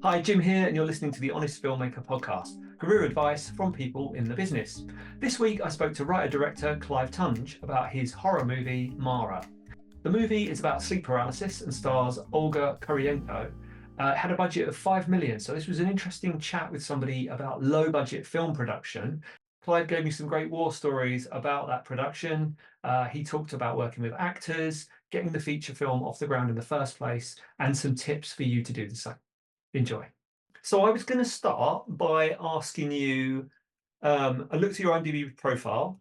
Hi, Jim here, and you're listening to the Honest Filmmaker podcast, career advice from people in the business. This week, I spoke to writer-director Clive Tonge about his horror movie, Mara. The movie is about sleep paralysis and stars Olga Kurylenko. It had a budget of 5 million, so this was an interesting chat with somebody about low-budget film production. Clive gave me some great war stories about that production. He talked about working with actors, getting the feature film off the ground in the first place, and some tips for you to do the same. Enjoy. So I was going to start by asking you, I looked at your IMDb profile.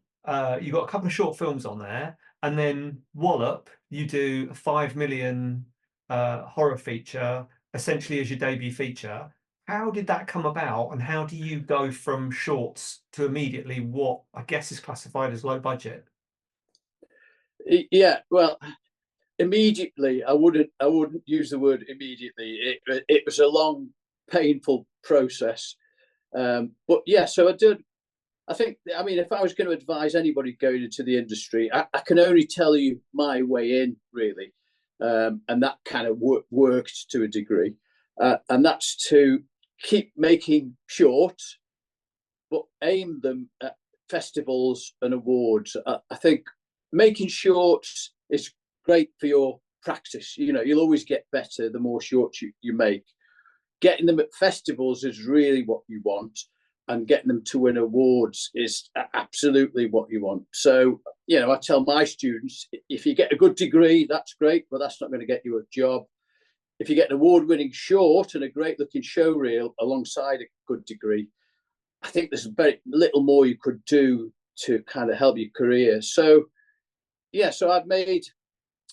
You got a couple of short films on there, and then Wallop, you do a 5 million horror feature, essentially as your debut feature. How did that come about, and how do you go from shorts to immediately what I guess is classified as low budget? Yeah, well, immediately I wouldn't use the word immediately. It was a long, painful process. But yeah, so I did. I think, I mean, if I was going to advise anybody going into the industry, I can only tell you my way in, really. And that kind of worked to a degree. And that's to keep making shorts, but aim them at festivals and awards. I think making shorts is great for your practice. You know, you'll always get better the more shorts you make. Getting them at festivals is really what you want, and getting them to win awards is absolutely what you want. So, you know, I tell my students, if you get a good degree, that's great, but that's not going to get you a job. If you get an award-winning short and a great-looking show reel alongside a good degree, I think there's very little more you could do to kind of help your career. So, yeah, so I made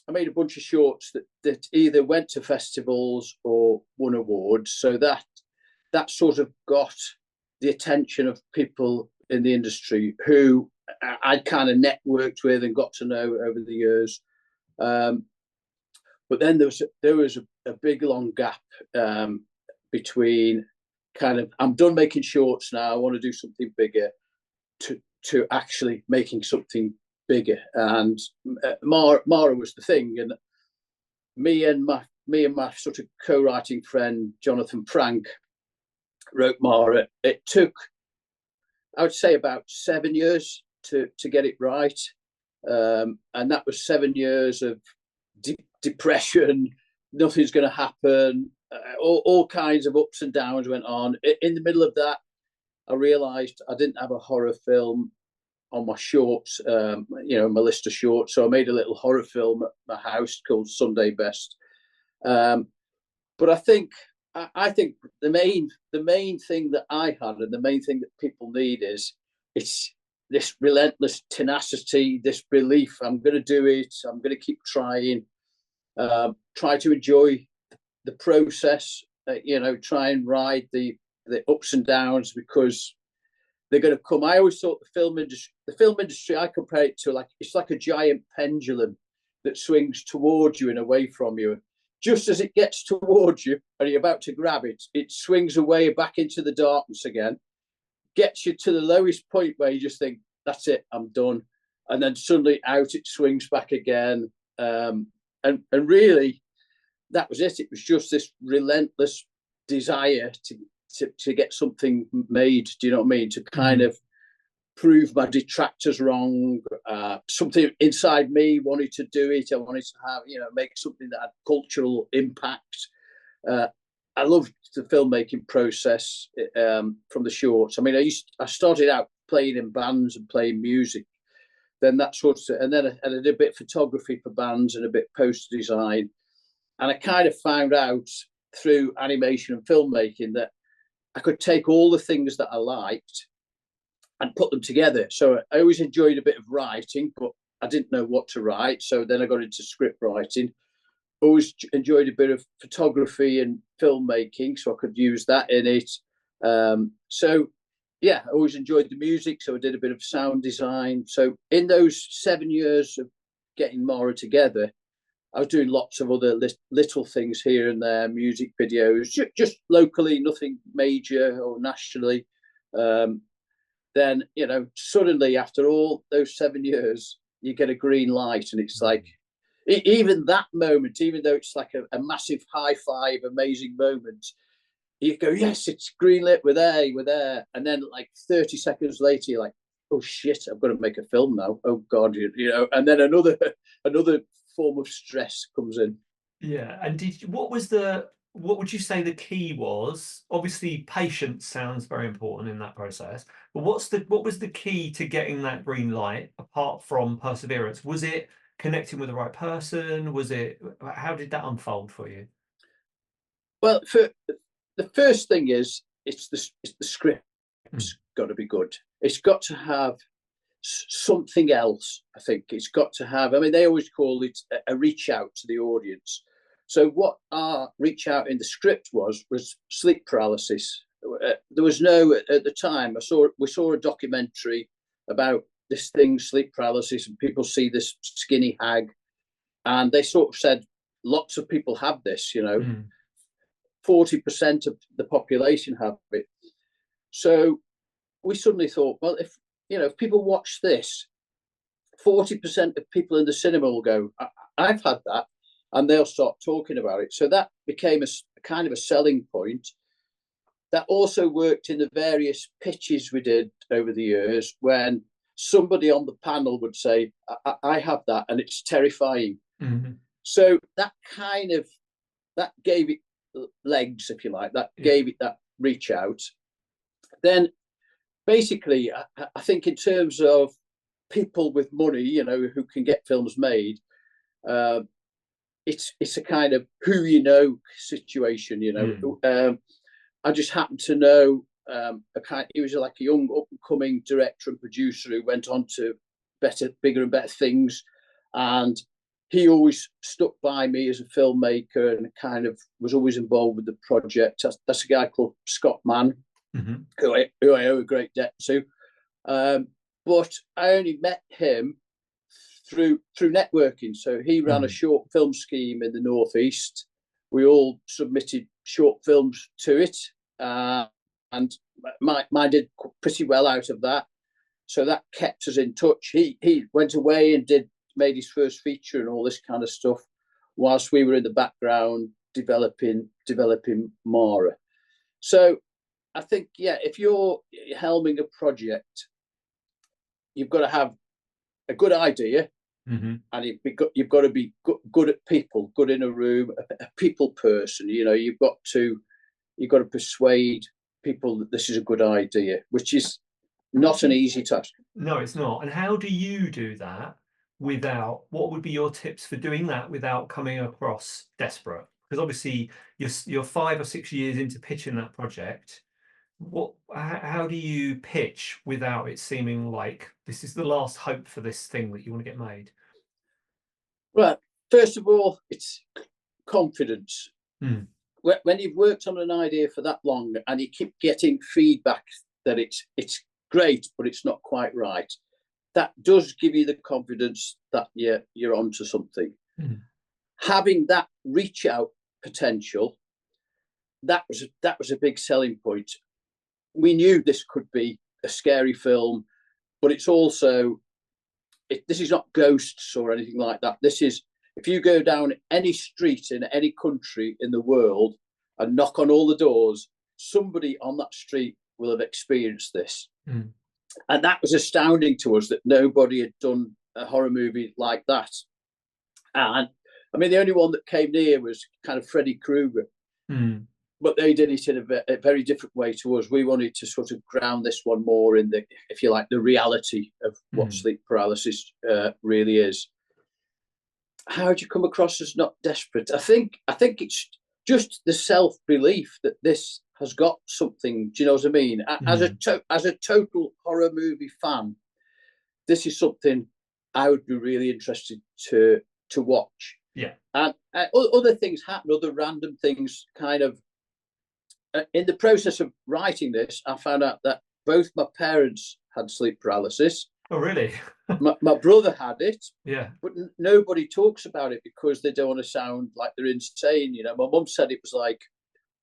a bunch of shorts that either went to festivals or won awards. So that sort of got the attention of people in the industry who I'd kind of networked with and got to know over the years. But then there was a big long gap between kind of I'm done making shorts now. I want to do something bigger to actually making something bigger. And Mara was the thing, and me and my sort of co-writing friend Jonathan Frank wrote Mara. It took, I would say, about 7 years to get it right, and that was 7 years of depression. Nothing's going to happen. All kinds of ups and downs went on. In the middle of that, I realised I didn't have a horror film on my shorts, my list of shorts. So I made a little horror film at my house called Sunday Best. But I think the main thing that I had, and the main thing that people need, is it's this relentless tenacity, this belief. I'm going to do it. I'm going to keep trying. Try to enjoy the process. Try and ride the ups and downs, because they're going to come. I always thought the film industry, I compare it to it's like a giant pendulum that swings towards you and away from you. Just as it gets towards you and you're about to grab it, it swings away back into the darkness again, gets you to the lowest point where you just think, that's it, I'm done. And then suddenly out it swings back again. And really, that was it. It was just this relentless desire to get something made. Do you know what I mean? To kind of prove my detractors wrong. Something inside me wanted to do it. I wanted to have, make something that had cultural impact. I loved the filmmaking process from the shorts. I mean, I started out playing in bands and playing music. Then that sort of, and then I did a bit of photography for bands and a bit poster design. And I kind of found out through animation and filmmaking that I could take all the things that I liked and put them together. So I always enjoyed a bit of writing, but I didn't know what to write. So then I got into script writing. Always enjoyed a bit of photography and filmmaking, so I could use that in it. So yeah, I always enjoyed the music, so I did a bit of sound design. So in those 7 years of getting Mara together, I was doing lots of other little things here and there, music videos, just locally, nothing major or nationally. Then, suddenly after all those 7 years, you get a green light, and it's like, even that moment, even though it's like a massive high five, amazing moment, you go, yes, it's greenlit, we're there. And then like 30 seconds later, you're like, oh shit, I've got to make a film now. Oh God, and then another form of stress comes in. Yeah. And what would you say the key was? Obviously, patience sounds very important in that process. But what was the key to getting that green light apart from perseverance? Was it connecting with the right person? How did that unfold for you? Well, for the first thing is it's the script's Mm. got to be good. It's got to have something else. I think it's got to have. I mean, they always call it a reach out to the audience. So what our reach out in the script was sleep paralysis. There was no at the time. We saw a documentary about this thing, sleep paralysis, and people see this skinny hag, and they sort of said lots of people have this. Mm. 40% of the population have it. So we suddenly thought, well, if people watch this, 40% of people in the cinema will go, I've had that, and they'll start talking about it. So that became a kind of a selling point. That also worked in the various pitches we did over the years when somebody on the panel would say, I have that, and it's terrifying. Mm-hmm. So that gave it legs, if you like, that gave it that reach out. Then basically, I think in terms of people with money, who can get films made, it's a kind of who situation. I just happened to know he was like a young up and coming director and producer who went on to bigger and better things, and he always stuck by me as a filmmaker and kind of was always involved with the project. That's a guy called Scott Mann, Mm-hmm. who I owe a great debt to. But I only met him through networking. So he ran a short film scheme in the Northeast. We all submitted short films to it, and mine did pretty well out of that. So that kept us in touch. He went away and made his first feature and all this kind of stuff, whilst we were in the background developing Mara. So I think, if you're helming a project, you've got to have a good idea, Mm-hmm. and you've got to be good at people, good in a room, a people person. You've got to persuade people that this is a good idea, which is not an easy task. No, it's not. And how do you do that what would be your tips for doing that without coming across desperate? Because obviously you're 5 or 6 years into pitching that project. How do you pitch without it seeming like this is the last hope for this thing that you want to get made? Well, first of all, it's confidence. Mm. When you've worked on an idea for that long and you keep getting feedback that it's great, but it's not quite right, that does give you the confidence that you're onto something. Mm. Having that reach out potential, that was a big selling point. We knew this could be a scary film, but it's also this is not ghosts or anything like that. This is, if you go down any street in any country in the world and knock on all the doors, somebody on that street will have experienced this. Mm. And that was astounding to us, that nobody had done a horror movie like that. And I mean, the only one that came near was kind of Freddy Krueger. Mm. But they did it in a very different way to us. We wanted to sort of ground this one more in the, if you like, the reality of what sleep paralysis really is. How do you come across as not desperate? I think it's just the self-belief that this has got something. Do you know what I mean? As a total horror movie fan, this is something I would be really interested to watch. Yeah. And other things happen, other random things kind of. In the process of writing this, I found out that both my parents had sleep paralysis. Oh, really? my brother had it. Yeah. But nobody talks about it because they don't want to sound like they're insane. My mum said it was like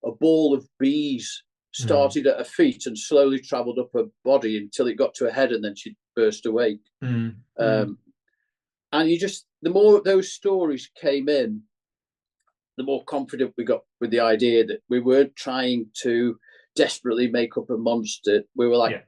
a ball of bees started at her feet and slowly travelled up her body until it got to her head, and then she burst awake. And the more those stories came in, the more confident we got with the idea that we weren't trying to desperately make up a monster. We were like, Yeah.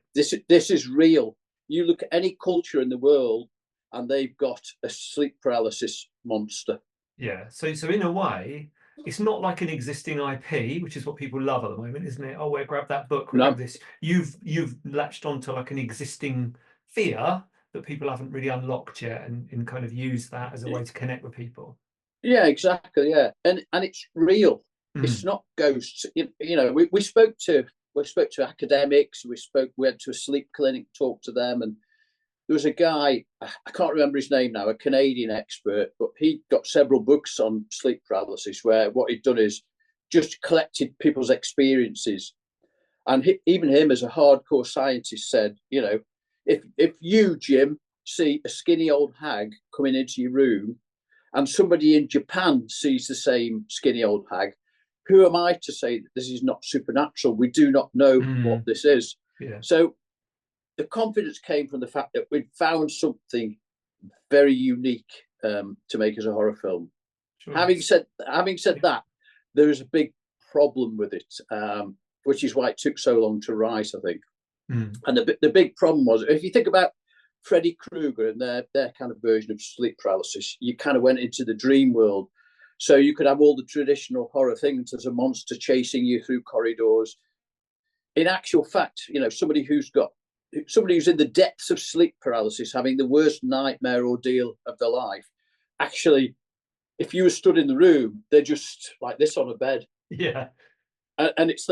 this is real. You look at any culture in the world, and they've got a sleep paralysis monster. Yeah. So in a way, it's not like an existing IP, which is what people love at the moment, isn't it? Oh, we'll grab that book, we'll grab No, this. You've latched onto like an existing fear that people haven't really unlocked yet, and kind of use that as a way to connect with people. yeah, exactly, yeah, and it's real. It's Mm. not ghosts. We spoke to academics. We went to a sleep clinic, talked to them, and there was a guy, I can't remember his name now, a Canadian expert, but he got several books on sleep paralysis where what he'd done is just collected people's experiences. And even him, as a hardcore scientist, said, if you, Jim, see a skinny old hag coming into your room, and somebody in Japan sees the same skinny old hag, who am I to say that this is not supernatural? We do not know what Mm. this is. Yeah. So the confidence came from the fact that we'd found something very unique to make as a horror film. Sure. Having said that, there is a big problem with it, which is why it took so long to write, I think. Mm. And the big problem was, if you think about Freddy Krueger and their kind of version of sleep paralysis, you kind of went into the dream world. So you could have all the traditional horror things. There's a monster chasing you through corridors. In actual fact, somebody who's in the depths of sleep paralysis, having the worst nightmare ordeal of their life, actually, if you were stood in the room, they're just like this on a bed. Yeah. And it's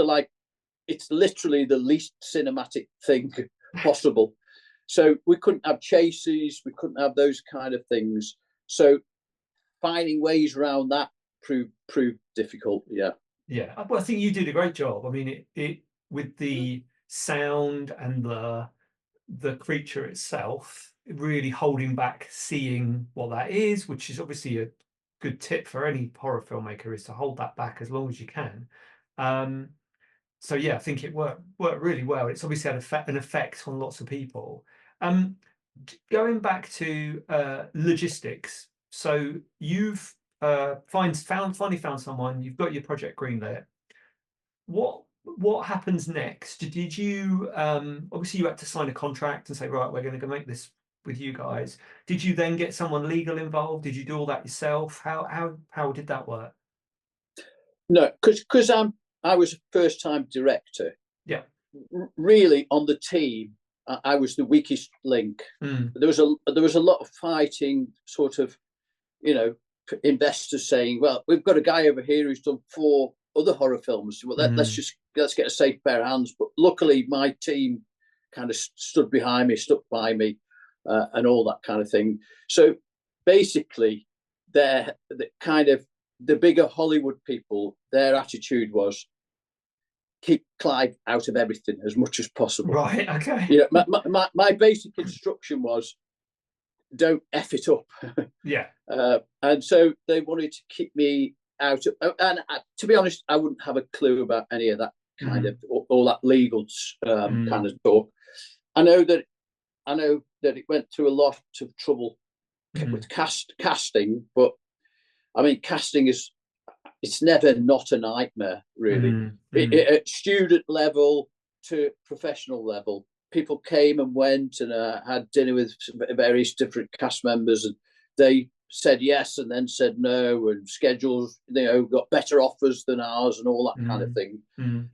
literally the least cinematic thing possible. So we couldn't have chases, we couldn't have those kind of things. So finding ways around that proved difficult. Yeah. Yeah. Well, I think you did a great job. I mean, it with the sound and the creature itself, really holding back seeing what that is, which is obviously a good tip for any horror filmmaker, is to hold that back as long as you can. So yeah, I think it worked really well. It's obviously had an effect on lots of people. Um, Going back to logistics, so you've finally found someone. You've got your project greenlit. What happens next? Did you obviously you had to sign a contract and say, right, we're going to go make this with you guys. Did you then get someone legal involved? Did you do all that yourself? How did that work? No, because I was a first time director. Yeah. Really, on the team, I was the weakest link. Mm. There was a lot of fighting, sort of, investors saying, well, we've got a guy over here who's done 4 other horror films. Well, let's get a safe pair of hands. But luckily, my team kind of stuck by me, and all that kind of thing. So basically, the bigger Hollywood people, their attitude was keep Clive out of everything as much as possible. Right. Okay. My basic instruction was don't F it up. Yeah. And so they wanted to keep me out of, and to be honest, I wouldn't have a clue about any of that kind of all that legal kind of talk. I know that it went through a lot of trouble with casting, but I mean, casting it's never not a nightmare, really. At student level to professional level, people came and went, and had dinner with various different cast members, and they said yes and then said no, and schedules, got better offers than ours and all that kind of thing.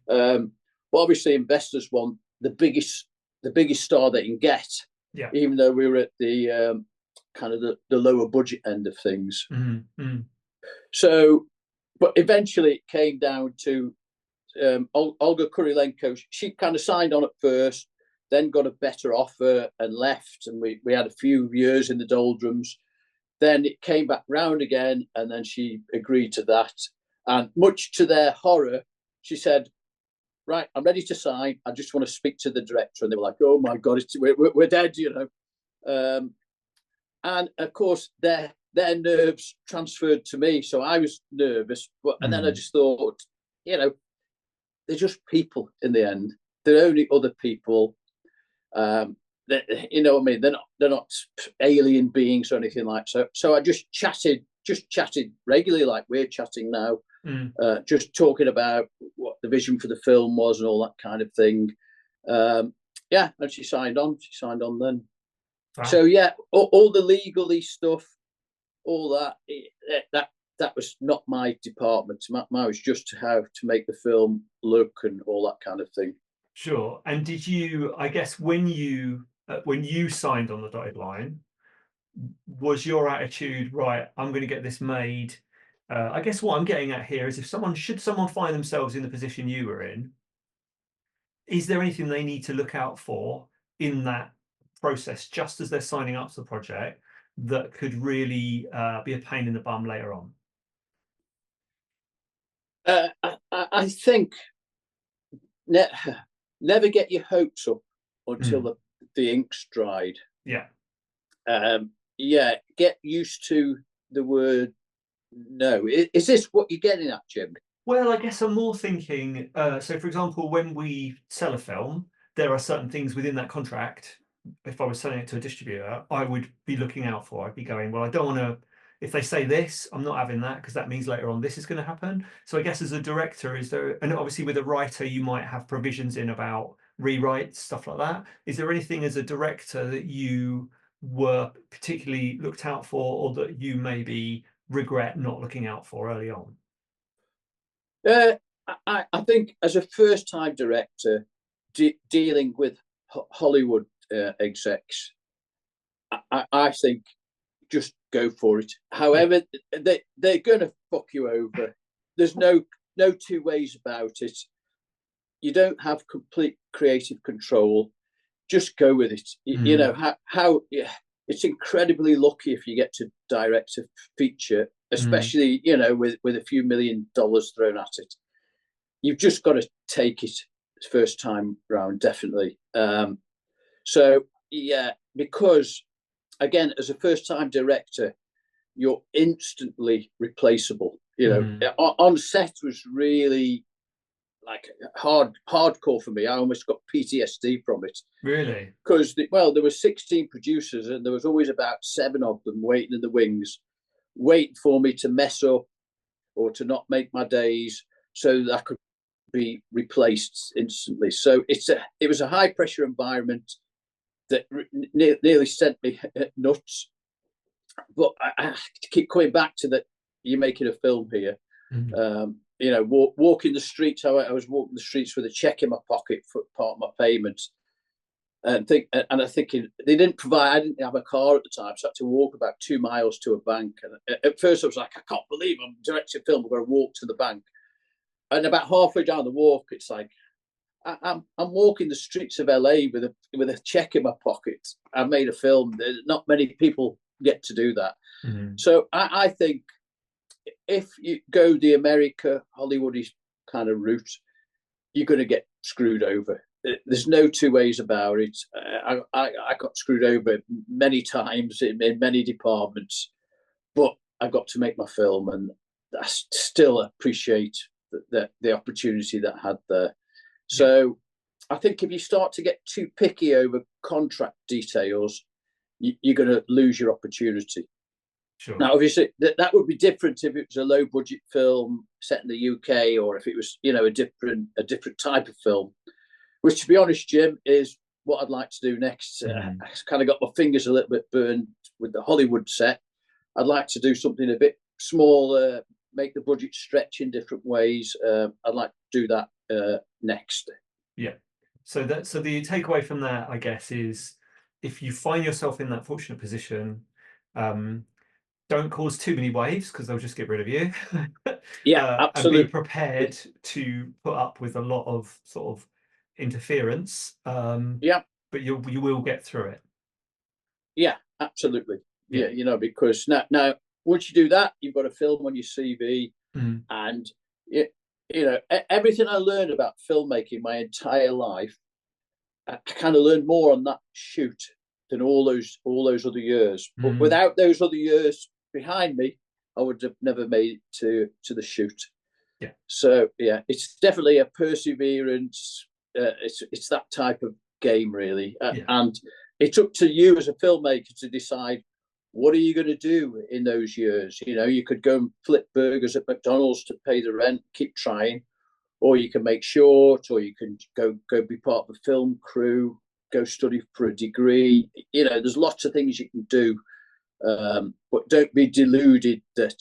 But obviously, investors want the biggest star they can get, even though we were at the kind of the lower budget end of things. So, but eventually it came down to Olga Kurylenko. She kind of signed on at first, then got a better offer and left, and we had a few years in the doldrums. Then it came back round again, and then she agreed to that. And much to their horror, she said, right, I'm ready to sign. I just want to speak to the director. And they were like, oh my God, we're dead, And of course, their nerves transferred to me. So I was nervous. And then I just thought, they're just people in the end. They're only other people. You know what I mean? They're not alien beings or anything like so. So I just chatted just chatted regularly like we're chatting now, Mm. just talking about what the vision for the film was and all that kind of thing. Yeah, and she signed on. She signed on then. Wow. So yeah, all the legally stuff, all that was not my department. My was just how to make the film look and all that kind of thing. Sure. And did you, I guess, when you signed on the dotted line, was your attitude, right, I'm going to get this made? I guess what I'm getting at here is if should someone find themselves in the position you were in, is there anything they need to look out for in that process, just as they're signing up to the project, that could really be a pain in the bum later on? I think never get your hopes up until the ink's dried. Yeah. Yeah, get used to the word no. Is this what you're getting at, Jim? Well, I guess I'm more thinking, so for example, when we sell a film, there are certain things within that contract. If I was selling it to a distributor, I would be looking out for. I'd be going, well, I don't want to, if they say this, I'm not having that because that means later on this is going to happen. So I guess as a director, is there, and obviously with a writer, you might have provisions in about rewrites, stuff like that. Is there anything as a director that you were particularly looked out for or that you maybe regret not looking out for early on? I think as a first-time director dealing with Hollywood execs, I think just go for it. However, they're going to fuck you over. There's no two ways about it. You don't have complete creative control. Just go with it. You know how yeah, it's incredibly lucky if you get to direct a feature, especially with a few $1 million thrown at it. You've just got to take it first time round, definitely. So yeah, because again, as a first time director, you're instantly replaceable. On set was really like hardcore for me. I almost got PTSD from it. Really? Because there were 16 producers and there was always about 7 of them waiting in the wings, waiting for me to mess up or to not make my days so that I could be replaced instantly. So it was a high pressure environment that nearly sent me nuts. But I keep coming back to that. You're making a film here. Walking the streets. I was walking the streets with a check in my pocket for part of my payments, and I'm thinking they didn't provide. I didn't have a car at the time, so I had to walk about 2 miles to a bank. And at first, I was like, I can't believe I'm directing a film. I've got to walk to the bank. And about halfway down the walk, it's like I'm walking the streets of LA with a check in my pocket. I made a film. Not many people get to do that. So I think if you go the America Hollywoody kind of route, you're going to get screwed over. There's no two ways about it. I got screwed over many times in many departments, but I got to make my film, and I still appreciate the opportunity that I had there. So I think if you start to get too picky over contract details, you're going to lose your opportunity. Sure. Now, obviously, that would be different if it was a low budget film set in the UK, or if it was, a different type of film. Which, to be honest, Jim, is what I'd like to do next. I kind of got my fingers a little bit burned with the Hollywood set. I'd like to do something a bit smaller, make the budget stretch in different ways. I'd like to do that next. Yeah. So the takeaway from that, I guess, is if you find yourself in that fortunate position, don't cause too many waves because they'll just get rid of you. Yeah, absolutely. And be prepared to put up with a lot of sort of interference. But you will get through it. Yeah, absolutely. Yeah, because now once you do that, you've got a film on your CV, and everything I learned about filmmaking my entire life, I kind of learned more on that shoot than all those other years. But without those other years behind me, I would have never made it to the shoot. Yeah. So yeah, it's definitely a perseverance. It's that type of game, really, and it's up to you as a filmmaker to decide what are you going to do in those years? You know, you could go and flip burgers at McDonald's to pay the rent, keep trying, or you can make short, or you can go be part of a film crew, go study for a degree. You know, there's lots of things you can do, but don't be deluded that.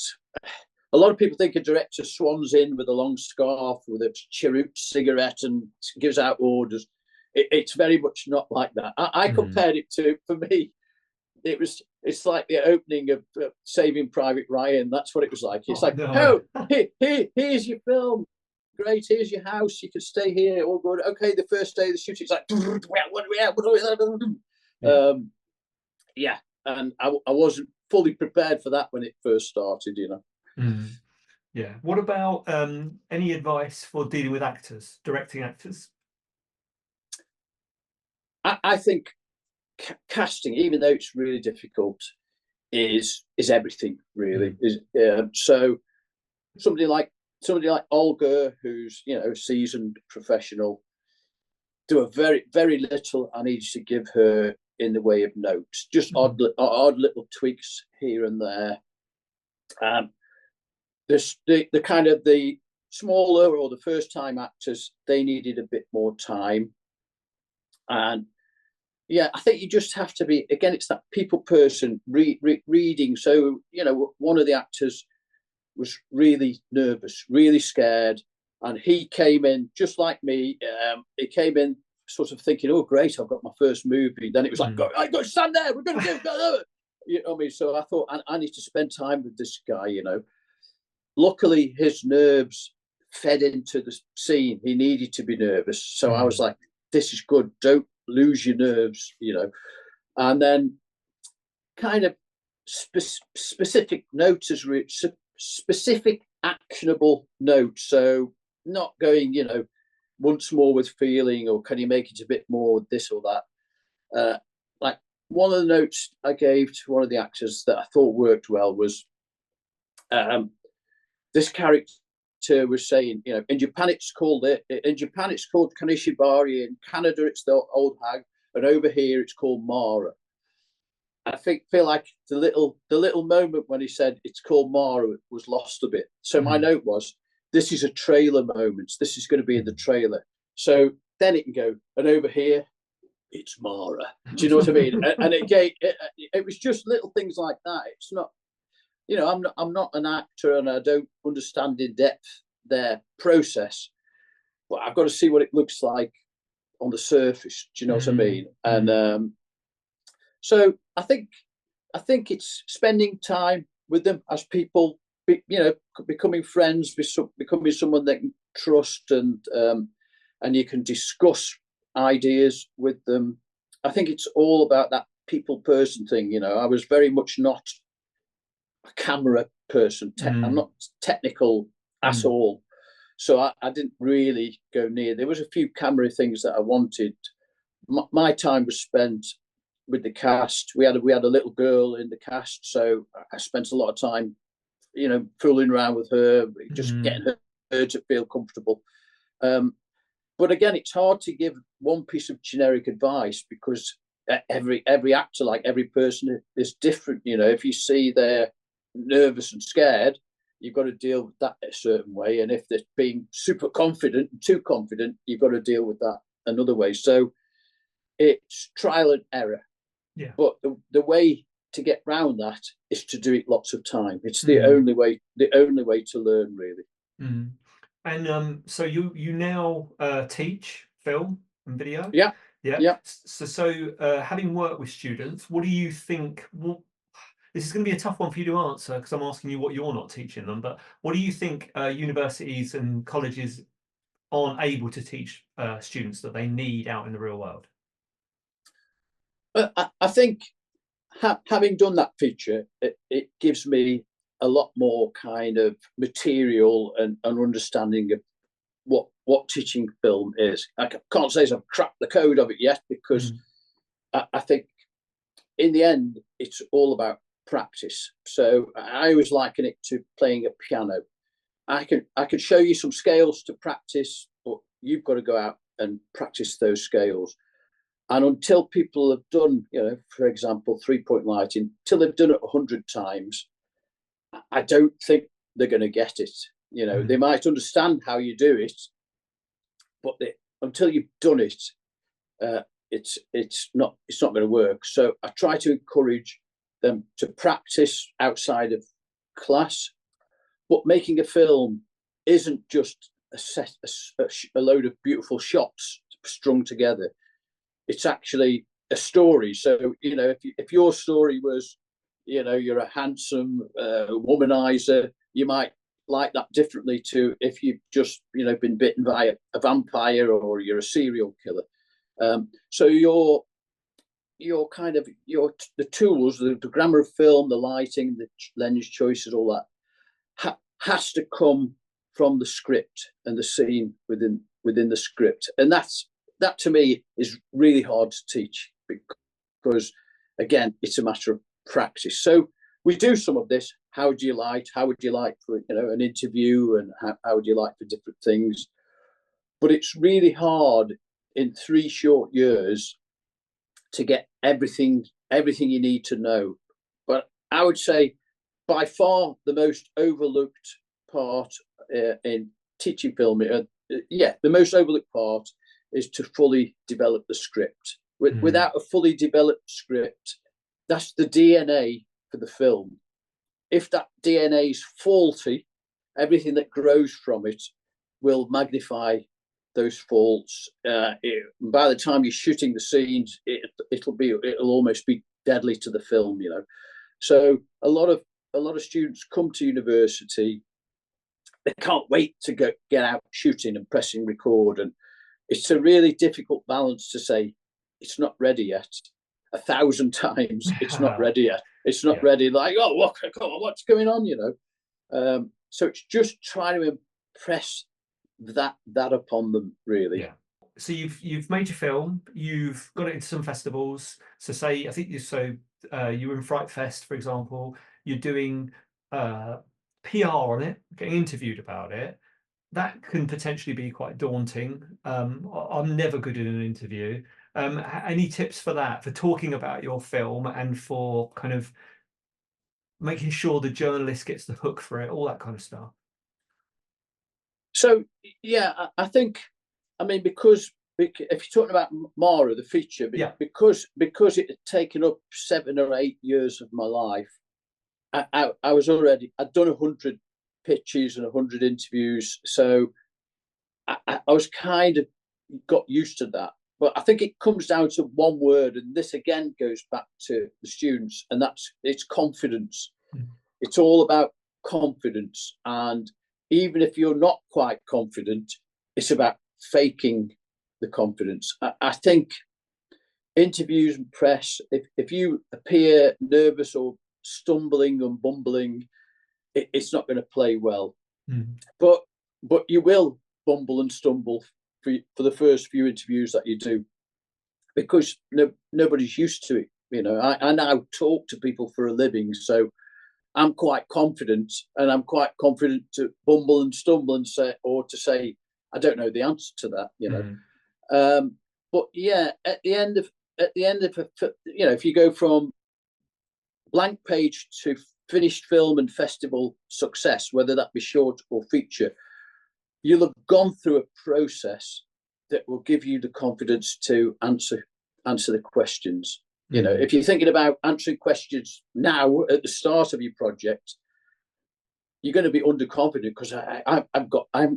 A lot of people think a director swans in with a long scarf, with a cheroot cigarette, and gives out orders. It's very much not like that. I compared it to, for me, it's like the opening of Saving Private Ryan. That's what it was like. It's here's your film. Great, here's your house. You can stay here. All good. Okay, the first day of the shooting, it's like, yeah. And I wasn't fully prepared for that when it first started, you know. Yeah. What about any advice for dealing with actors, directing actors? I think casting, even though it's really difficult, is everything really. So somebody like Olga, who's, you know, seasoned professional, do a very little I need to give her in the way of notes, just odd little tweaks here and there. The kind of the smaller or the first time actors, they needed a bit more time. And yeah, I think you just have to be, again, it's that people person reading. So, you know, one of the actors was really nervous, really scared. And he came in just like me. He came in sort of thinking, oh, great, I've got my first movie. Then it was like, go stand there, we're going to do it. You know what I mean? So I thought, I need to spend time with this guy, you know. Luckily, his nerves fed into the scene. He needed to be nervous. So I was like, this is good. Don't lose your nerves, you know. And then kind of specific notes as specific actionable notes. So not going, you know, once more with feeling, or can you make it a bit more this or that. Like one of the notes I gave to one of the actors that I thought worked well was, this character was saying, you know, in Japan it's called Kaneshibari, in Canada it's the old hag, and over here it's called Mara. I feel like the little moment when he said it's called Mara was lost a bit. So my note was, this is a trailer moment. This is going to be in the trailer. So then it can go, and over here it's Mara. Do you know what I mean? And it was just little things like that. It's not, you know, I'm not an actor, and I don't understand in depth their process, but I've got to see what it looks like on the surface. Do you know what I mean? And so I think it's spending time with them as people, you know, becoming friends, becoming someone they can trust, and you can discuss ideas with them. I think it's all about that people person thing. You know, I was very much not a camera person. I'm not technical at all. So I didn't really go near. There was a few camera things that I wanted. My time was spent with the cast. We had a little girl in the cast, so I spent a lot of time, you know, fooling around with her, just getting her to feel comfortable. But again, it's hard to give one piece of generic advice, because every actor, like every person, is different. You know, if you see they're nervous and scared, you've got to deal with that a certain way. And if they're being super confident and too confident, you've got to deal with that another way. So it's trial and error. Yeah. But the way to get round that is to do it lots of time. It's the only way to learn, really. And so you now teach film and video? Yeah. So having worked with students, what do you think? Well, this is going to be a tough one for you to answer, because I'm asking you what you're not teaching them. But what do you think universities and colleges aren't able to teach students that they need out in the real world? I think having done that feature, it gives me a lot more kind of material and understanding of what teaching film is. I can't say I've cracked the code of it yet, because I think in the end it's all about practice. So I always liken it to playing a piano. I can show you some scales to practice, but you've got to go out and practice those scales. And until people have done, for example, 3-point lighting, till they've done it 100 times, I don't think they're going to get it. They might understand how you do it, but until you've done it, it's not going to work. So I try to encourage them to practice outside of class. But making a film isn't just a load of beautiful shots strung together. It's actually a story. So if your story was, you're a handsome womanizer, you might like that differently to if you've just been bitten by a vampire or you're a serial killer. So the tools, the grammar of film, the lighting, the lens choices, all that has to come from the script and the scene within the script. And that to me is really hard to teach, because again, it's a matter of practice. So we do some of this. How would you like for an interview, and how would you like for different things? But it's really hard in 3 short years to get everything you need to know. But I would say by far the most overlooked part in teaching film, the most overlooked part is to fully develop the script. Without a fully developed script, that's the DNA for the film. If that DNA is faulty, everything that grows from it will magnify those faults. By the time you're shooting the scenes, it'll almost be deadly to the film. So a lot of students come to university, they can't wait to get out shooting and pressing record, and it's a really difficult balance to say it's not ready yet 1,000 times. It's not ready yet. It's not ready. Like, oh, what's going on? So it's just trying to impress that upon them, really. Yeah. So you've made your film, you've got it into some festivals. So say, I think you were in Fright Fest, for example. You're doing PR on it, getting interviewed about it. That can potentially be quite daunting. I'm never good in an interview. Any tips for that, for talking about your film and for kind of making sure the journalist gets the hook for it, all that kind of stuff? So yeah, I think, because if you're talking about Mara, the feature, because it had taken up 7 or 8 years of my life, I'd done 100 pitches and 100 interviews, so I was kind of got used to that. But I think it comes down to one word, and this again goes back to the students, and it's confidence. It's all about confidence, and even if you're not quite confident, it's about faking the confidence. I think interviews and press, if you appear nervous or stumbling and bumbling, it's not going to play well. But you will bumble and stumble for the first few interviews that you do, because nobody's used to it. I now talk to people for a living, so I'm quite confident, and I'm quite confident to bumble and stumble and say I don't know the answer to that. But yeah, at the end of if you go from blank page to finished film and festival success, whether that be short or feature, you'll have gone through a process that will give you the confidence to answer the questions. If you're thinking about answering questions now at the start of your project, you're going to be underconfident, because I haven't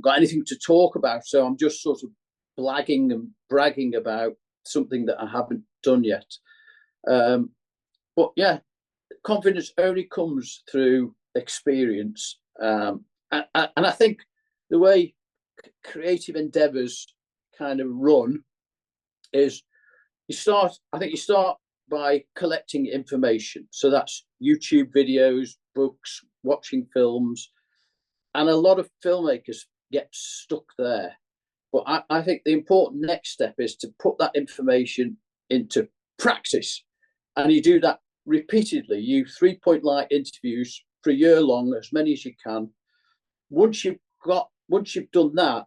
got anything to talk about, so I'm just sort of blagging and bragging about something that I haven't done yet. But yeah, confidence only comes through experience, and I think the way creative endeavors kind of run is you start by collecting information. So that's YouTube videos, books, watching films, and a lot of filmmakers get stuck there. But I think the important next step is to put that information into practice, and you do that repeatedly. You 3-point light interviews for a year long, as many as you can. Once you've done that,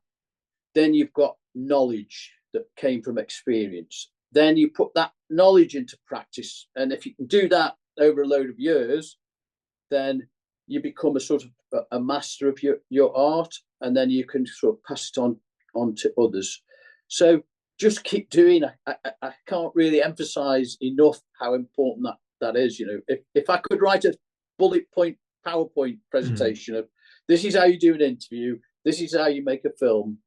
then you've got knowledge that came from experience. then you put that knowledge into practice. And if you can do that over a load of years, then you become a sort of a master of your art, and then you can sort of pass it on to others. So just keep doing. I can't really emphasize enough how important that is. If I could write a bullet point PowerPoint presentation of this is how you do an interview, this is how you make a film,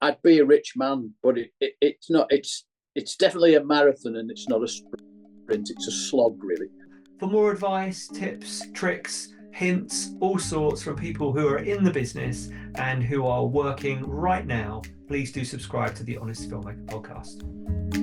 I'd be a rich man. But it's not. It's definitely a marathon, and it's not a sprint. It's a slog, really. For more advice, tips, tricks, hints, all sorts from people who are in the business and who are working right now, please do subscribe to the Honest Filmmaker podcast.